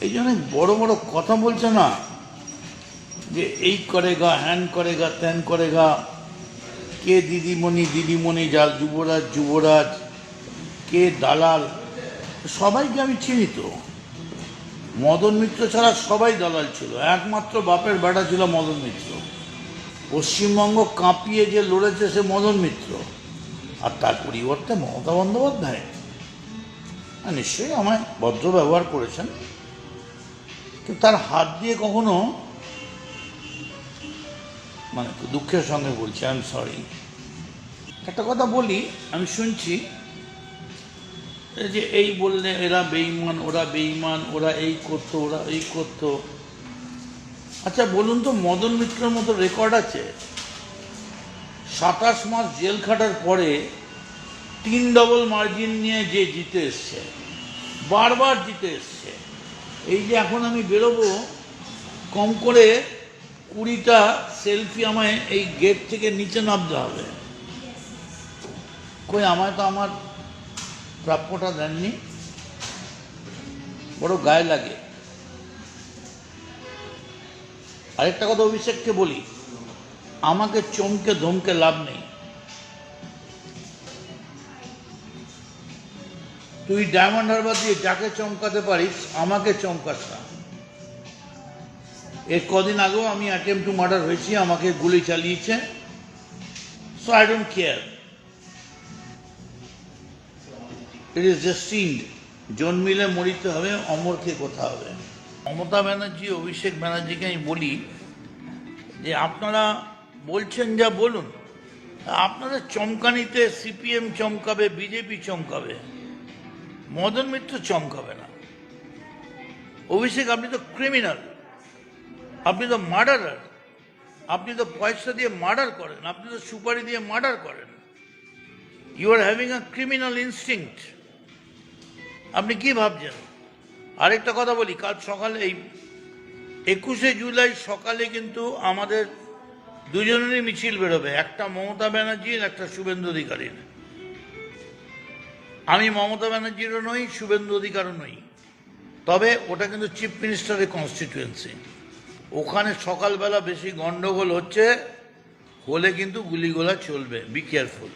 এই জন্য বড় বড় কথা বলছে না, যে এই করেগা, হ্যান করেগা, ত্যান করেগা, কে দিদিমণি যার যুবরাজ, কে দালাল। সবাইকে আমি চিনি তো। মদন মিত্র ছাড়া সবাই দালাল ছিল, একমাত্র বাপের বেটা ছিল মদন মিত্র। পশ্চিমবঙ্গ কাঁপিয়ে যে লড়েছে সে মদন মিত্র, আর তার পরিবর্তে মমতা বন্দ্যোপাধ্যায় নিশ্চয়ই আমায় ভদ্র ব্যবহার করেছেন, কিন্তু তার হাত দিয়ে কখনো, মানে দুঃখের সঙ্গে বলছি, আই এম সরি। একটা কথা বলি, আমি শুনছি যে এই বললে এরা বেঈমান, ওরা বেঈমান, ওরা এই করতো, ওরা এই করতো। আচ্ছা বলুন তো, মদন মিত্রের মতো রেকর্ড আছে? 27 মাস জেল খাটার পরে 3 ডবল মার্জিন নিয়ে যে জিতে এসছে, বারবার জিতে এসছে। এই যে এখন আমি বেরোবো, কম করে 20টা সেলফি আমায় এই গেট থেকে নিচে নামতে হবে। কই, আমায় তো আমার প্রাপ্যটা দেননি, বড় গায়ে লাগে। আরেকটা কথা অভিষেককে বলি, আমাকে চমকে ধমকে লাভ নেই। তুই ডায়মন্ড হারবার দিয়ে যাকে চমকাতে পারিস, আমাকে চমকাস না। এর কদিন আগেও আমি অ্যাটেম্প টু মার্ডার হয়েছি, আমাকে গুলি চালিয়েছে, so I don't care. It is destined, জন্মিলে মরিতে হবে, অমরকে কোথা হবে। মমতা ব্যানার্জি, অভিষেক ব্যানার্জিকে আমি বলি যে আপনারা বলছেন যা বলুন, আপনাদের চমকানিতে সিপিএম চমকাবে, বিজেপি চমকাবে, মদন মিত্র চমকাবে না। অভিষেক, আপনি তো ক্রিমিনাল, আপনি তো মার্ডারার, আপনি তো পয়সা দিয়ে মার্ডার করেন, আপনি তো সুপারি দিয়ে মার্ডার করেন। You are having a criminal instinct. আপনি কি ভাবছেন? আরেকটা কথা বলি, কাল সকালে, এই 21শে জুলাই সকালে কিন্তু আমাদের দুজনেরই মিছিল বেরোবে, একটা মমতা ব্যানার্জির, একটা শুভেন্দু অধিকারীর। আমি মমতা ব্যানার্জিরও নই, শুভেন্দু অধিকারও নই, তবে ওটা কিন্তু চিফ মিনিস্টারের কনস্টিটিউয়েন্সি। ওখানে সকালবেলা বেশি গন্ডগোল হচ্ছে, হলে কিন্তু গুলিগোলা চলবে, বি কেয়ারফুল।